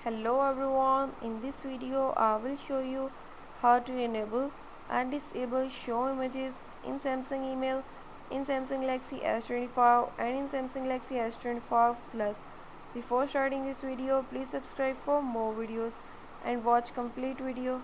Hello everyone, in this video I will show you how to enable and disable show images in Samsung email, in Samsung Galaxy S25 and in Samsung Galaxy S25 Plus. Before starting this video, please subscribe for more videos and watch complete video.